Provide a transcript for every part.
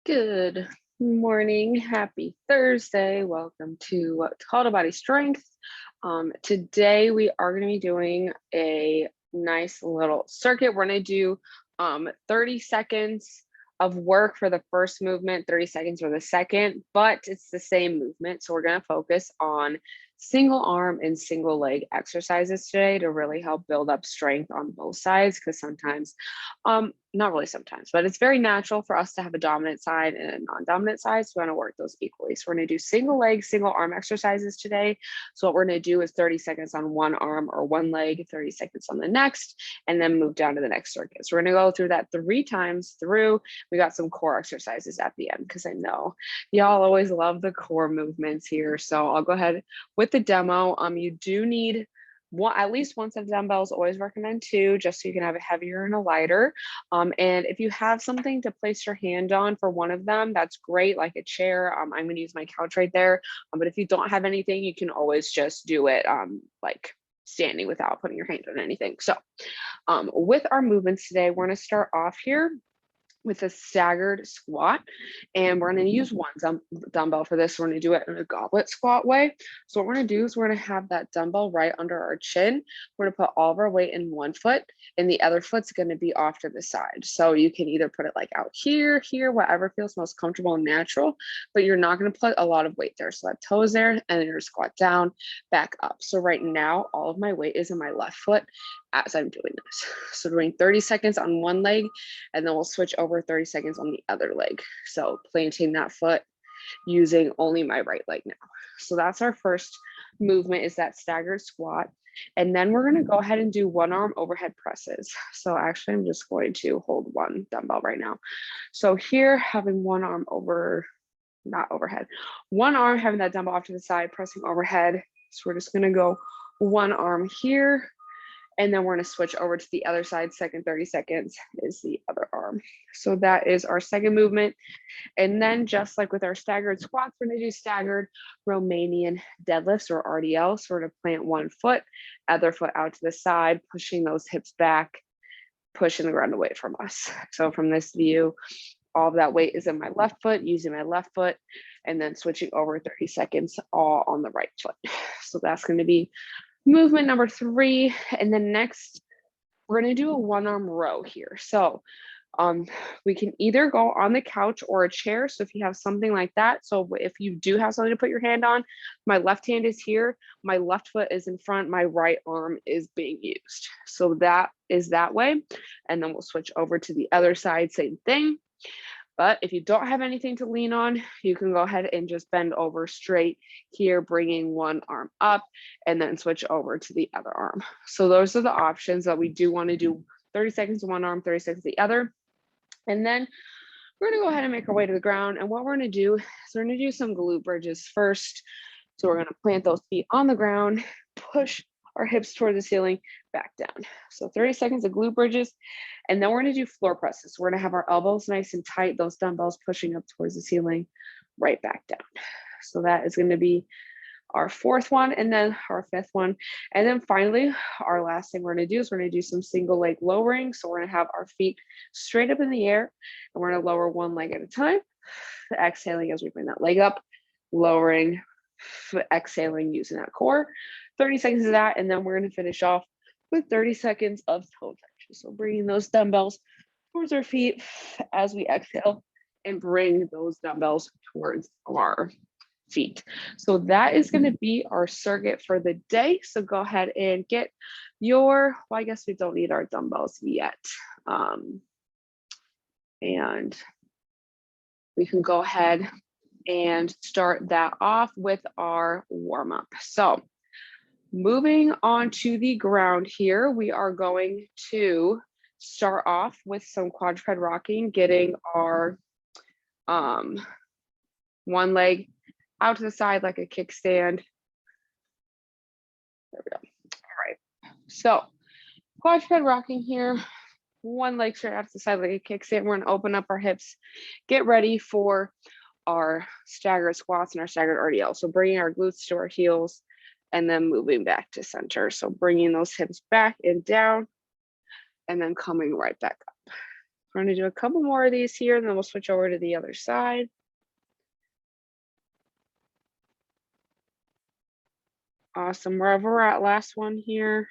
Good morning. Happy Thursday. Welcome to Total Body Strength. Today we are going to be doing a nice little circuit. We're going to do 30 seconds of work for the first movement, 30 seconds for the second, but it's the same movement. So we're going to focus on single arm and single leg exercises today to really help build up strength on both sides, because sometimes not really sometimes, but it's very natural for us to have a dominant side and a non-dominant side. So we want to work those equally. So we're going to do single leg, single arm exercises today. So what we're going to do is 30 seconds on one arm or one leg, 30 seconds on the next, and then move down to the next circuit. So we're going to go through that 3 times through. We got some core exercises at the end, because I know y'all always love the core movements here. So I'll go ahead with the demo. You do need at least one set of dumbbells. Always recommend 2, just so you can have a heavier and a lighter. And if you have something to place your hand on for one of them, that's great, like a chair. I'm going to use my couch right there. But if you don't have anything, you can always just do it like standing without putting your hand on anything. So with our movements today, we're going to start off here with a staggered squat, and we're going to use one dumbbell for this. We're going to do it in a goblet squat way. So what we're going to do is we're going to have that dumbbell right under our chin. We're going to put all of our weight in one foot, and the other foot's going to be off to the side. So you can either put it like out here, whatever feels most comfortable and natural, but you're not going to put a lot of weight there. So that toe is there, and then you're squat down, back up. So right now, all of my weight is in my left foot as I'm doing this. So doing 30 seconds on one leg, and then we'll switch over 30 seconds on the other leg. So planting that foot using only my right leg now. So that's our first movement, is that staggered squat. And then we're going to go ahead and do one arm overhead presses. So actually, I'm just going to hold one dumbbell right now. So here, having one arm not overhead, one arm, having that dumbbell off to the side, pressing overhead. So we're just going to go one arm here, and then we're going to switch over to the other side. Second 30 seconds is the other arm. So that is our second movement. And then just like with our staggered squats, we're going to do staggered Romanian deadlifts, or RDL. So we're going to plant one foot, other foot out to the side, pushing those hips back, pushing the ground away from us. So from this view, all of that weight is in my left foot, using my left foot, and then switching over 30 seconds all on the right foot. So that's going to be movement number 3. And then next, we're going to do a one arm row here. So we can either go on the couch or a chair. So if you have something like that, so if you do have something to put your hand on, my left hand is here, my left foot is in front, my right arm is being used. So that is that way. And then we'll switch over to the other side, same thing. But if you don't have anything to lean on, you can go ahead and just bend over straight here, bringing one arm up, and then switch over to the other arm. So those are the options that we do want to do. 30 seconds to one arm, 30 seconds to the other. And then we're going to go ahead and make our way to the ground. And what we're going to do is we're going to do some glute bridges first. So we're going to plant those feet on the ground, push our hips toward the ceiling, back down. So 30 seconds of glute bridges. And then we're going to do floor presses. We're going to have our elbows nice and tight, those dumbbells pushing up towards the ceiling, right back down. So that is going to be our 4th one, and then our 5th one. And then finally, our last thing we're going to do is we're going to do some single leg lowering. So we're going to have our feet straight up in the air, and we're going to lower one leg at a time, exhaling as we bring that leg up, lowering, exhaling using that core. 30 seconds of that, and then we're going to finish off with 30 seconds of toe touch. So bringing those dumbbells towards our feet as we exhale, and bring those dumbbells towards our feet. So that is going to be our circuit for the day. So go ahead and get your, well, I guess we don't need our dumbbells yet. And we can go ahead and start that off with our warm up. So moving on to the ground here, we are going to start off with some quadruped rocking, getting our one leg out to the side like a kickstand. There we go. All right. So quadruped rocking here, one leg straight out to the side like a kickstand. We're going to open up our hips, get ready for our staggered squats and our staggered RDL. So bringing our glutes to our heels, and then moving back to center. So bringing those hips back and down, and then coming right back up. We're going to do a couple more of these here, and then we'll switch over to the other side. Awesome. Wherever we're at, last one here.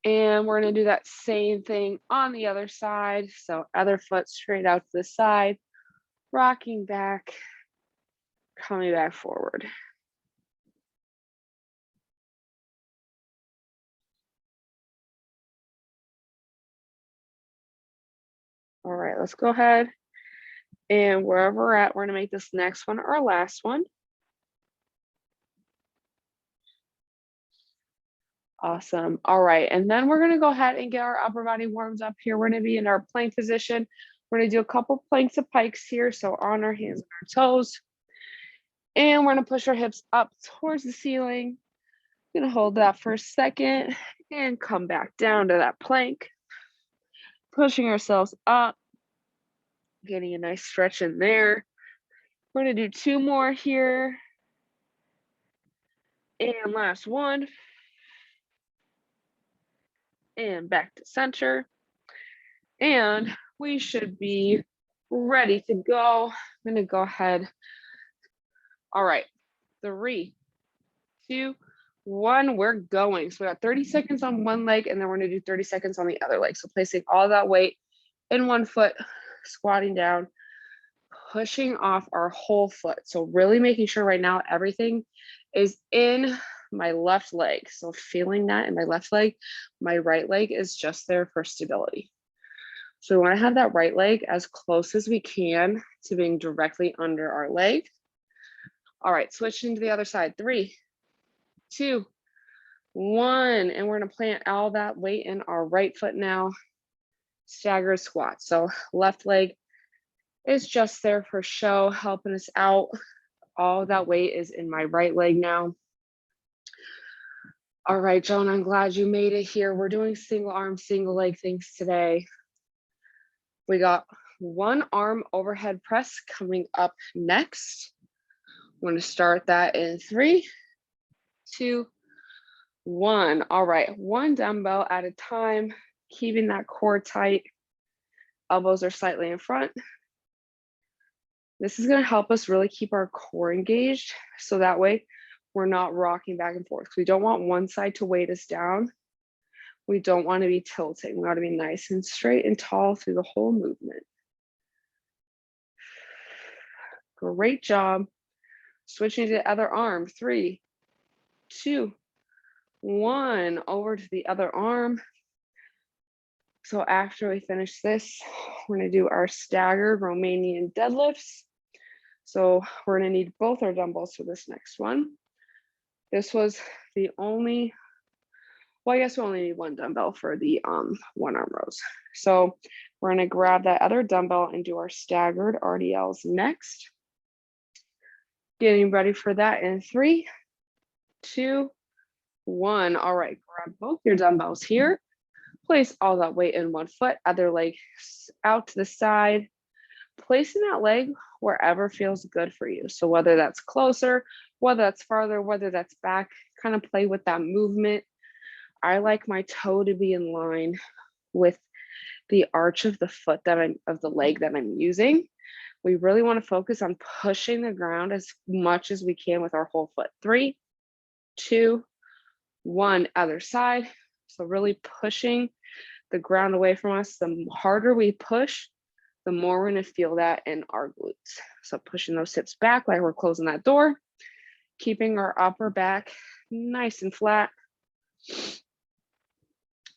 And we're going to do that same thing on the other side. So other foot straight out to the side, rocking back, coming back forward. All right, let's go ahead. And wherever we're at, we're going to make this next one our last one. Awesome. All right. And then we're going to go ahead and get our upper body warms up here. We're going to be in our plank position. We're going to do a couple planks of pikes here. So on our hands and our toes. And we're going to push our hips up towards the ceiling. Going to hold that for a second and come back down to that plank. Pushing ourselves up. Getting a nice stretch in there. We're going to do 2 more here. And last one. And back to center. And we should be ready to go. I'm going to go ahead. All right, 3, 2, 1, we're going. So we got 30 seconds on one leg, and then we're going to do 30 seconds on the other leg. So placing all that weight in one foot, squatting down, pushing off our whole foot. So really making sure right now everything is in my left leg. So feeling that in my left leg, my right leg is just there for stability. So we want to have that right leg as close as we can to being directly under our leg. All right, switching to the other side. 3, 2, 1. And we're going to plant all that weight in our right foot now. Staggered squat. So left leg is just there for show, helping us out. All that weight is in my right leg now. All right, Joan, I'm glad you made it here. We're doing single arm, single leg things today. We got 1 arm overhead press coming up next. I'm going to start that in 3, 2, 1. All right, 1 dumbbell at a time, keeping that core tight. Elbows are slightly in front. This is going to help us really keep our core engaged. So that way we're not rocking back and forth. We don't want one side to weight us down. We don't want to be tilting. We want to be nice and straight and tall through the whole movement. Great job. Switching to the other arm. 3, 2, 1. Over to the other arm. So after we finish this, we're going to do our staggered Romanian deadlifts. So we're going to need both our dumbbells for this next one. This was the only, well, I guess we only need 1 dumbbell for the 1 arm rows. So we're going to grab that other dumbbell and do our staggered RDLs next. Getting ready for that in 3, 2, 1. All right, grab both your dumbbells here. Place all that weight in one foot, other leg out to the side. Placing that leg wherever feels good for you. So whether that's closer, whether that's farther, whether that's back, kind of play with that movement. I like my toe to be in line with the arch of the foot of the leg that I'm using. We really want to focus on pushing the ground as much as we can with our whole foot. 3, 2, 1, other side. So really pushing the ground away from us. The harder we push, the more we're going to feel that in our glutes. So pushing those hips back like we're closing that door, keeping our upper back nice and flat.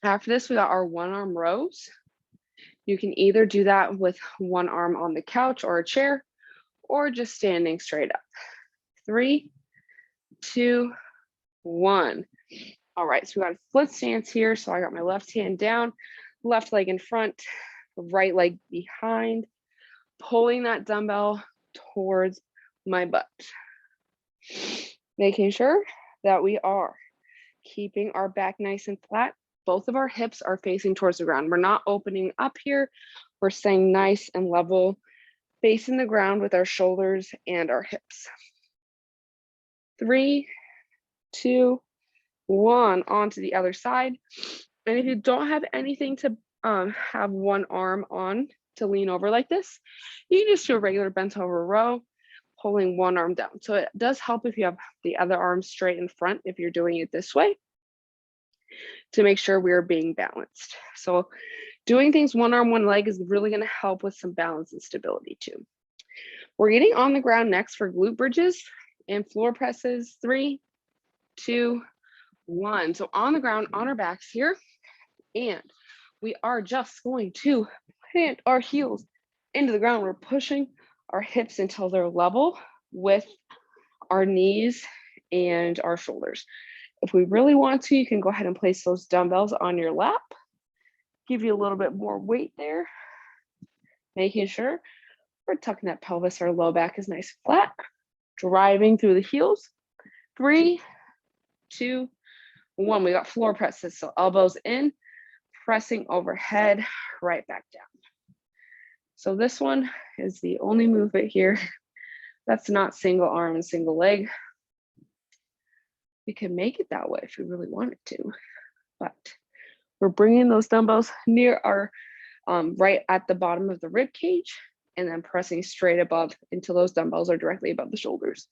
After this, we got our 1 arm rows. You can either do that with 1 arm on the couch or a chair, or just standing straight up. 3, 2, 1. All right, so we got a split stance here. So I got my left hand down, left leg in front, right leg behind, pulling that dumbbell towards my butt. Making sure that we are keeping our back nice and flat. Both of our hips are facing towards the ground. We're not opening up here. We're staying nice and level, facing the ground with our shoulders and our hips. 3, 2, 1, on to the other side. And if you don't have anything to have one arm on to lean over like this, you can just do a regular bent over row, pulling one arm down. So it does help if you have the other arm straight in front if you're doing it this way to make sure we're being balanced. So doing things one arm, one leg is really going to help with some balance and stability too. We're getting on the ground next for glute bridges and floor presses. 3, 2, 1. So on the ground, on our backs here, and we are just going to plant our heels into the ground. We're pushing our hips until they're level with our knees and our shoulders. If we really want to, you can go ahead and place those dumbbells on your lap. Give you a little bit more weight there, making sure we're tucking that pelvis, our low back is nice and flat, driving through the heels. 3, 2, 1. We got floor presses, so elbows in, pressing overhead, right back down. So this one is the only movement here that's not single arm and single leg. We can make it that way if we really wanted to, but we're bringing those dumbbells near our right at the bottom of the rib cage and then pressing straight above until those dumbbells are directly above the shoulders.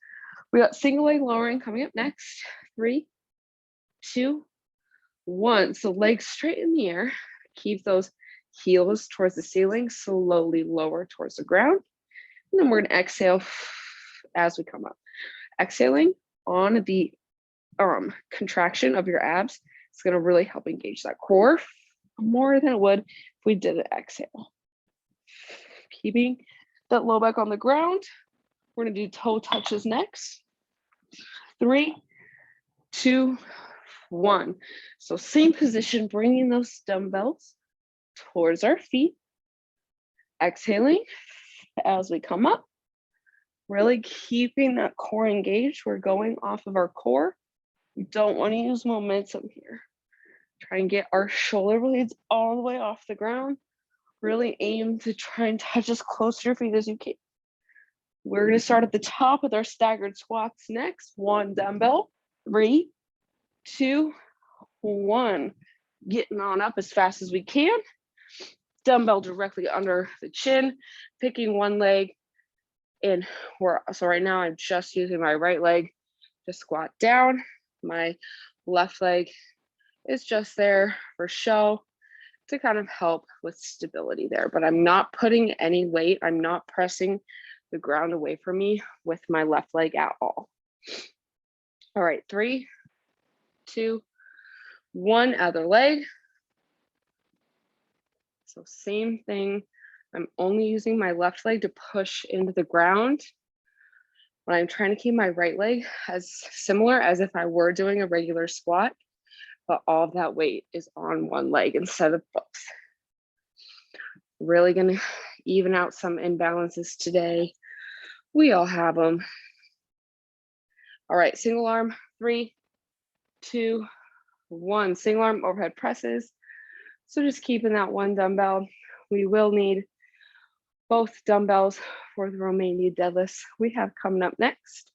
We got single leg lowering coming up next. 3, 2, 1. So legs straight in the air. Keep those heels towards the ceiling, slowly lower towards the ground. And then we're gonna exhale as we come up. Exhaling on the contraction of your abs. It's gonna really help engage that core more than it would if we did an exhale. Keeping that low back on the ground. We're gonna do toe touches next. 3, 2, 1. So same position, bringing those dumbbells towards our feet. Exhaling as we come up. Really keeping that core engaged. We're going off of our core. We don't want to use momentum here. Try and get our shoulder blades all the way off the ground. Really aim to try and touch as close to your feet as you can. We're going to start at the top with our staggered squats next. 1 dumbbell, 3, 2, 1. Getting on up as fast as we can. Dumbbell directly under the chin, picking one leg. And so right now I'm just using my right leg to squat down. My left leg is just there for show to kind of help with stability there, but I'm not putting any weight. I'm not pressing the ground away from me with my left leg at all. All right, 3, 2, 1, other leg. So same thing. I'm only using my left leg to push into the ground. But I'm trying to keep my right leg as similar as if I were doing a regular squat, but all of that weight is on one leg instead of both. Really gonna even out some imbalances today. We all have them. All right, single arm, 3, 2, 1. Single arm overhead presses. So just keeping that one dumbbell. We will need both dumbbells for the Romanian deadlifts we have coming up next.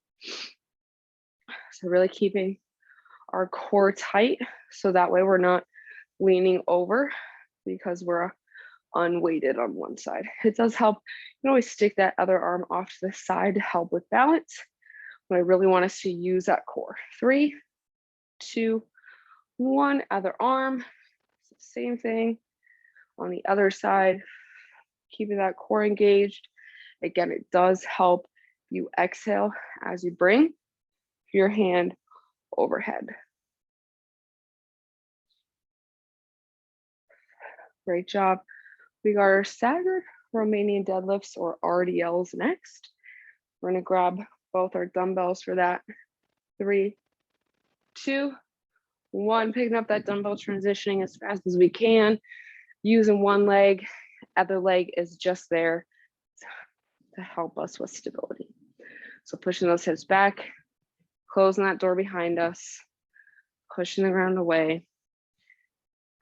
So really keeping our core tight so that way we're not leaning over because we're unweighted on one side. It does help. You can always stick that other arm off to the side to help with balance. But I really want us to use that core. 3, 2, 1, other arm. Same thing on the other side, keeping that core engaged. Again, it does help you exhale as you bring your hand overhead. Great job. We got our staggered Romanian deadlifts or RDLs next. We're gonna grab both our dumbbells for that. 3, 2, 1, picking up that dumbbell, transitioning as fast as we can, using one leg, other leg is just there to help us with stability. So pushing those hips back, closing that door behind us, pushing the ground away.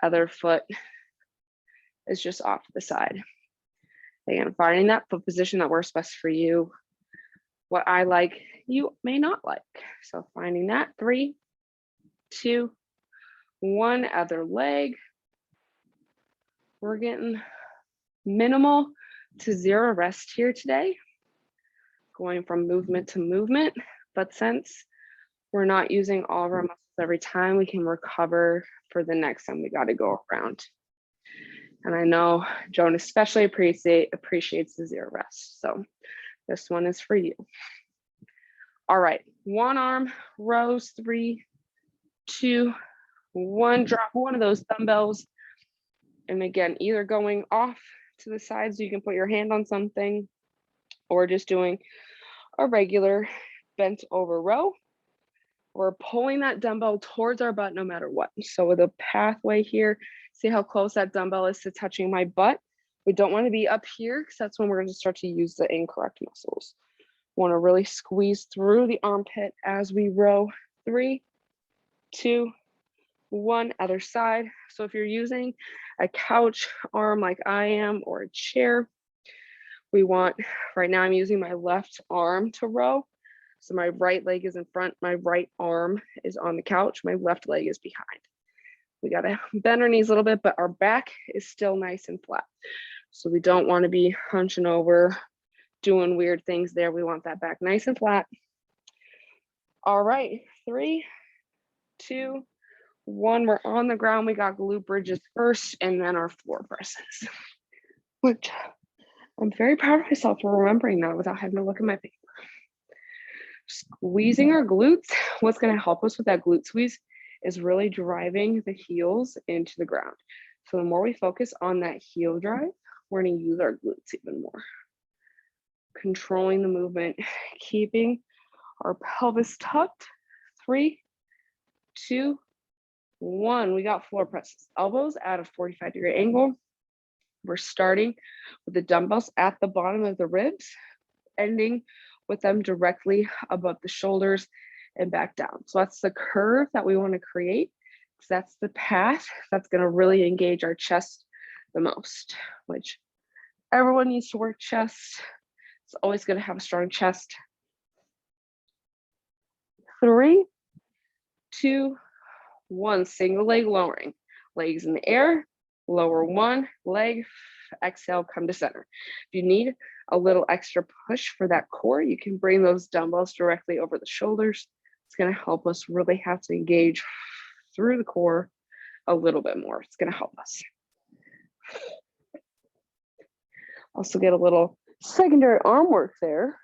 Other foot is just off to the side. Again, finding that foot position that works best for you. What I like, you may not like. So finding that. 3, 2, 1, other leg. We're getting minimal to zero rest here today, going from movement to movement. But since we're not using all of our muscles every time, we can recover for the next time we got to go around. And I know Joan especially appreciates the zero rest. So this one is for you. All right, one arm rows, 3, 2, 1. Drop one of those dumbbells. And again, either going off to the side so you can put your hand on something, or just doing a regular bent over row. We're pulling that dumbbell towards our butt no matter what. So with a pathway here, see how close that dumbbell is to touching my butt. We don't want to be up here because that's when we're going to start to use the incorrect muscles. Want to really squeeze through the armpit as we row. 3, 2, 1, other side. So if you're using a couch arm like I am, or a chair, we want, right now I'm using my left arm to row. So my right leg is in front, my right arm is on the couch, my left leg is behind. We gotta bend our knees a little bit, but our back is still nice and flat. So we don't wanna be hunching over, doing weird things there. We want that back nice and flat. All right, 3, 2, 1, we're on the ground. We got glute bridges first and then our floor presses, which I'm very proud of myself for remembering that without having to look at my paper. Squeezing our glutes, what's going to help us with that glute squeeze is really driving the heels into the ground. So the more we focus on that heel drive, we're going to use our glutes even more. Controlling the movement, keeping our pelvis tucked. 3, 2, 1. We got floor presses. Elbows at a 45-degree angle. We're starting with the dumbbells at the bottom of the ribs, ending with them directly above the shoulders and back down. So that's the curve that we want to create, because that's the path that's going to really engage our chest the most, which everyone needs to work chest. It's always going to have a strong chest. 3, 2, 1, single leg lowering. Legs in the air, lower one leg, exhale, come to center. If you need a little extra push for that core, you can bring those dumbbells directly over the shoulders. It's going to help us really have to engage through the core a little bit more. It's going to help us. Also get a little secondary arm work there.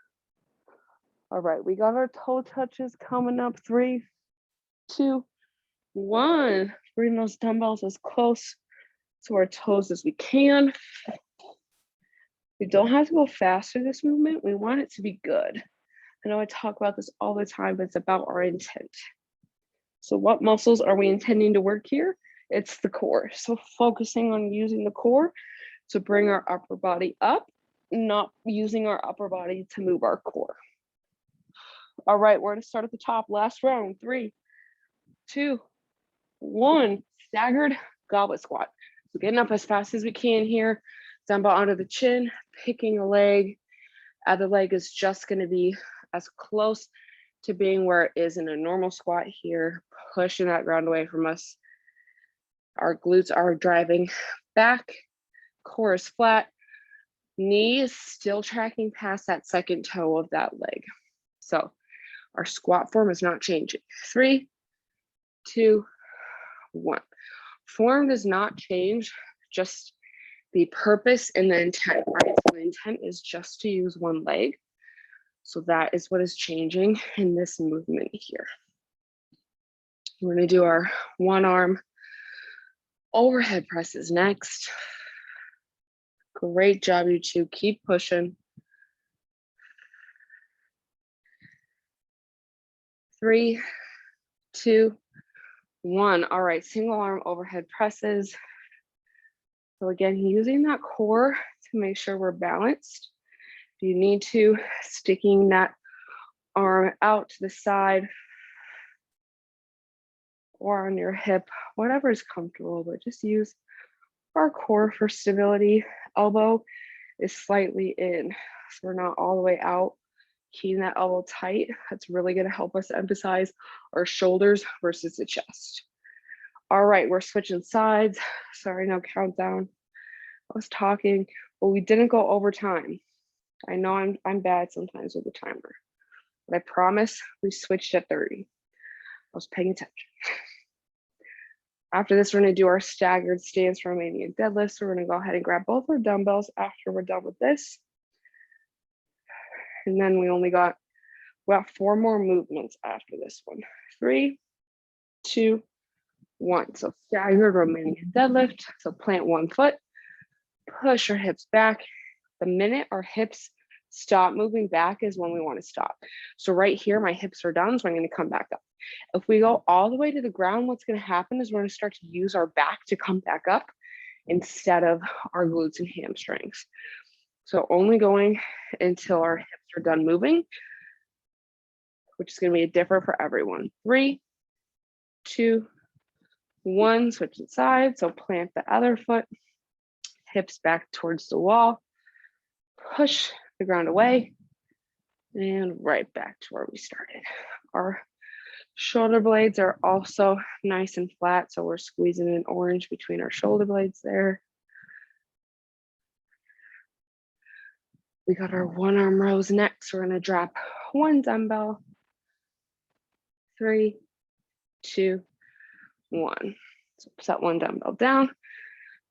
All right, we got our toe touches coming up. 3, 2, 1. Bring those dumbbells as close to our toes as we can. We don't have to go fast through this movement. We want it to be good. I know I talk about this all the time, but it's about our intent. So what muscles are we intending to work here? It's the core. So focusing on using the core to bring our upper body up, not using our upper body to move our core. All right, we're going to start at the top. Last round. 3, 2, 1. Staggered goblet squat. So getting up as fast as we can here. Dumbbell onto the chin, picking a leg. Other leg is just going to be as close to being where it is in a normal squat here, pushing that ground away from us. Our glutes are driving back, core is flat, knee is still tracking past that second toe of that leg. So our squat form is not changing. 3, 2, 1. Form does not change, just the purpose and the intent, right? So the intent is just to use one leg. So that is what is changing in this movement here. We're going to do our one arm overhead presses next. Great job, you two. Keep pushing. 3, 2, 1. All right, single arm overhead presses. So again, using that core to make sure we're balanced. If you need to, sticking that arm out to the side or on your hip, whatever is comfortable, but just use our core for stability. Elbow is slightly in, so we're not all the way out. Keeping that elbow tight, that's really going to help us emphasize our shoulders versus the chest. All right, we're switching sides. Sorry, no countdown. was talking, but we didn't go over time. I know I'm bad sometimes with the timer, but I promise we switched at 30. I was paying attention. After this, we're gonna do our staggered stance Romanian deadlift. So we're gonna go ahead and grab both our dumbbells after we're done with this. And then we only got about 4 more movements after this one. 3, 2, 1. So staggered Romanian deadlift. So plant one foot, push our hips back. The minute our hips stop moving back is when we want to stop. So right here, my hips are done, so I'm going to come back up. If we go all the way to the ground, what's going to happen is we're going to start to use our back to come back up instead of our glutes and hamstrings. So only going until our hips are done moving, which is going to be different for everyone. 3, 2, 1, switch it sides. So plant the other foot, hips back towards the wall, push the ground away, and right back to where we started. Our shoulder blades are also nice and flat, so we're squeezing an orange between our shoulder blades there. We got our one arm rows next. We're gonna drop one dumbbell. 3, 2, 1. So set one dumbbell down.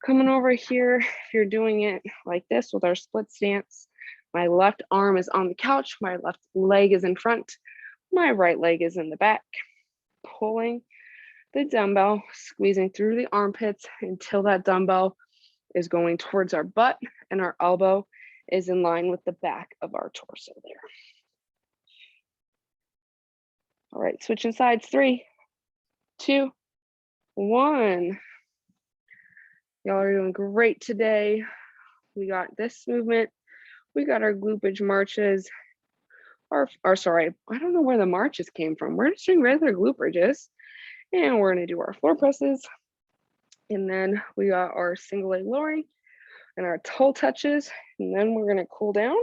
Coming over here, if you're doing it like this with our split stance, my left arm is on the couch, my left leg is in front, my right leg is in the back. Pulling the dumbbell, squeezing through the armpits until that dumbbell is going towards our butt and our elbow is in line with the back of our torso there. All right, switching sides. 3, 2, 1. Y'all are doing great today. We got this movement. We got our glute bridge marches. Sorry, I don't know where the marches came from. We're just doing regular glute bridges. And we're gonna do our floor presses. And then we got our single leg lowering and our toe touches. And then we're gonna cool down.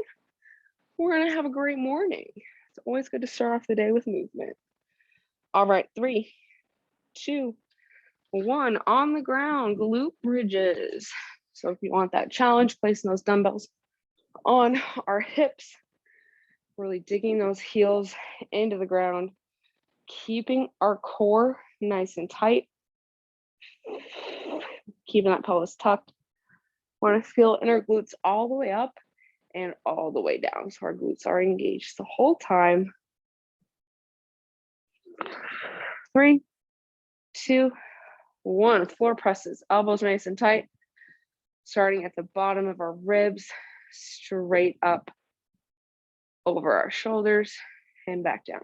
We're gonna have a great morning. It's always good to start off the day with movement. All right, 3, 2, 1. On the ground, glute bridges. So if you want that challenge, placing those dumbbells on our hips, really digging those heels into the ground, keeping our core nice and tight, keeping that pelvis tucked. Want to feel inner glutes all the way up and all the way down. So our glutes are engaged the whole time. 3, 2, 1. Floor presses, elbows nice and tight, starting at the bottom of our ribs, straight up over our shoulders and back down.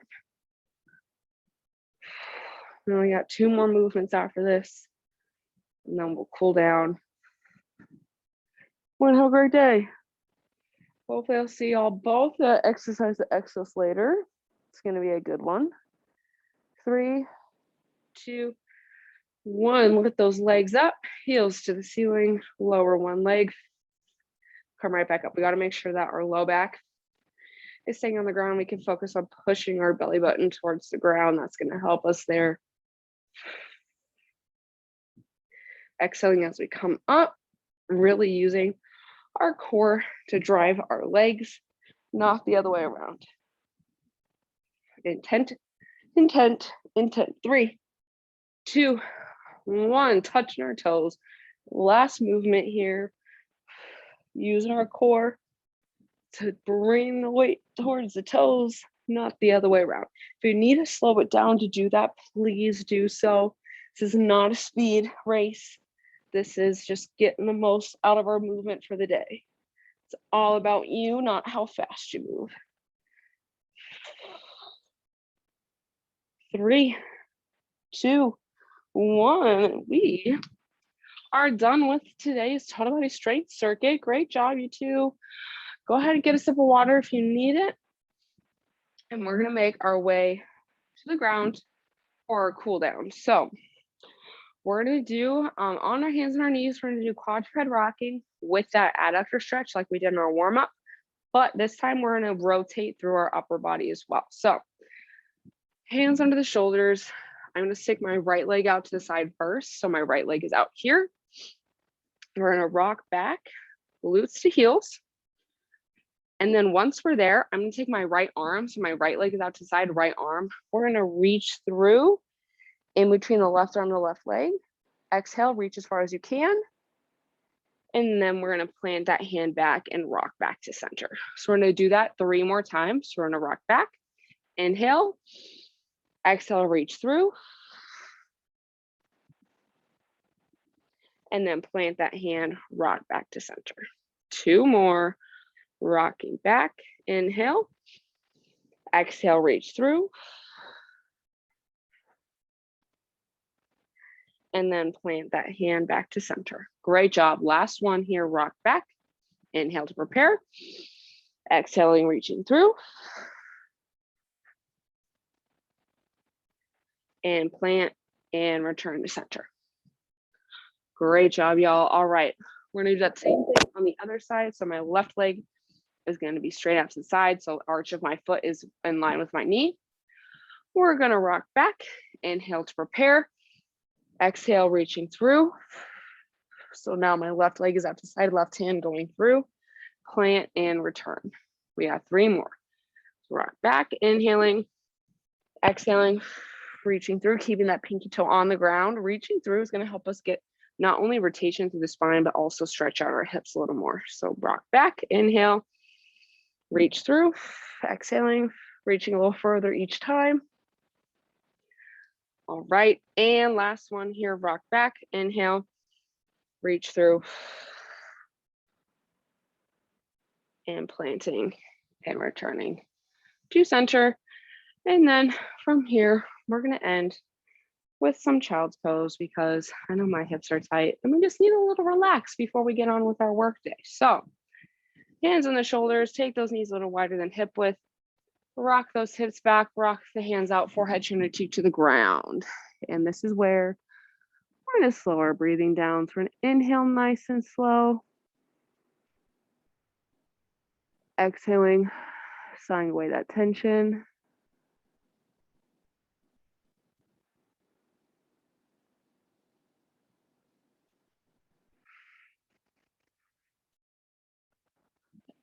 We only got 2 more movements after this, and then we'll cool down. Want to have a great day. Hopefully I'll see y'all both at Exercise the Excess later. It's going to be a good one. 3, 2, 1. Lift those legs up, heels to the ceiling, lower one leg, come right back up. We got to make sure that our low back is staying on the ground. We can focus on pushing our belly button towards the ground. That's going to help us there. Exhaling as we come up, really using our core to drive our legs, not the other way around. Intent, intent, intent. 3, 2, 1. Touching our toes. Last movement here. Using our core to bring the weight towards the toes, not the other way around. If you need to slow it down to do that, please do so. This is not a speed race. This is just getting the most out of our movement for the day. It's all about you, not how fast you move. 3, 2, 1. We are done with today's total body strength circuit. Great job, you two. Go ahead and get a sip of water if you need it. And we're gonna make our way to the ground for our cool down. So we're gonna do on our hands and our knees, we're gonna do quadruped rocking with that adductor stretch like we did in our warm up. But this time we're gonna rotate through our upper body as well. So hands under the shoulders. I'm gonna stick my right leg out to the side first. So my right leg is out here. We're gonna rock back, glutes to heels. And then once we're there, I'm gonna take my right arm, so my right leg is out to the side, right arm. We're gonna reach through in between the left arm and the left leg. Exhale, reach as far as you can. And then we're gonna plant that hand back and rock back to center. So we're gonna do that 3 more times. So we're gonna rock back, inhale, exhale, reach through. And then plant that hand, rock back to center. 2 more, rocking back, inhale, exhale, reach through. And then plant that hand back to center. Great job. Last one here, rock back, inhale to prepare, exhaling, reaching through. And plant and return to center. Great job, y'all. All right, we're gonna do that same thing on the other side. So my left leg is gonna be straight out to the side. So arch of my foot is in line with my knee. We're gonna rock back, inhale to prepare, exhale, reaching through. So now my left leg is out to the side, left hand going through, plant and return. We have 3 more. Rock back, inhaling, exhaling, reaching through, keeping that pinky toe on the ground. Reaching through is gonna help us get not only rotation through the spine, but also stretch out our hips a little more. So rock back, inhale, reach through, exhaling, reaching a little further each time. All right, and last one here, rock back, inhale, reach through, and planting and returning to center. And then from here, we're gonna end with some child's pose because I know my hips are tight and we just need a little relax before we get on with our work day. So hands on the shoulders, take those knees a little wider than hip width, rock those hips back, rock the hands out, forehead chin or cheek to the ground. And this is where we're gonna slow our breathing down through an inhale, nice and slow. Exhaling, sighing away that tension.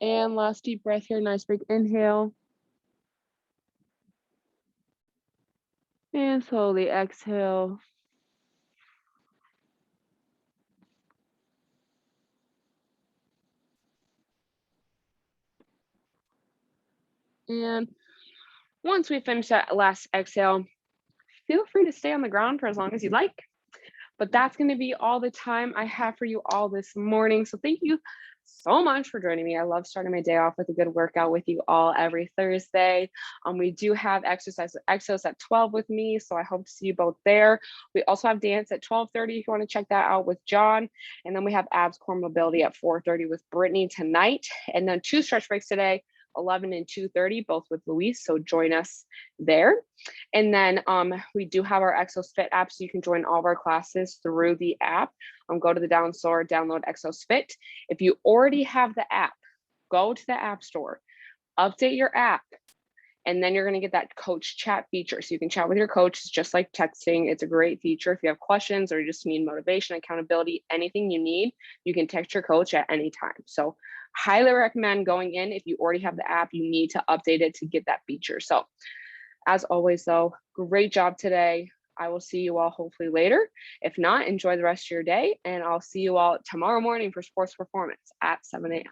And last deep breath here, nice big inhale. And slowly exhale. And once we finish that last exhale, feel free to stay on the ground for as long as you like. But that's going to be all the time I have for you all this morning. So thank you so much for joining me. I love starting my day off with a good workout with you all every Thursday. We do have exercise with Exos at 12 with me, so I hope to see you both there. We also have dance at 12:30 if you want to check that out with John. And then we have abs core mobility at 4:30 with Brittany tonight. And then 2 stretch breaks today, 11 and 2:30, both with Luis. So join us there. And then we do have our Exos Fit app, so you can join all of our classes through the app. Go to the down store, download Exos Fit. If you already have the app, go to the app store, update your app, and then you're going to get that coach chat feature. So you can chat with your coach. It's just like texting. It's a great feature. If you have questions or you just need motivation, accountability, anything you need, you can text your coach at any time. So highly recommend going in. If you already have the app, you need to update it to get that feature. So as always, though, great job today. I will see you all hopefully later. If not, enjoy the rest of your day, and I'll see you all tomorrow morning for sports performance at 7 a.m.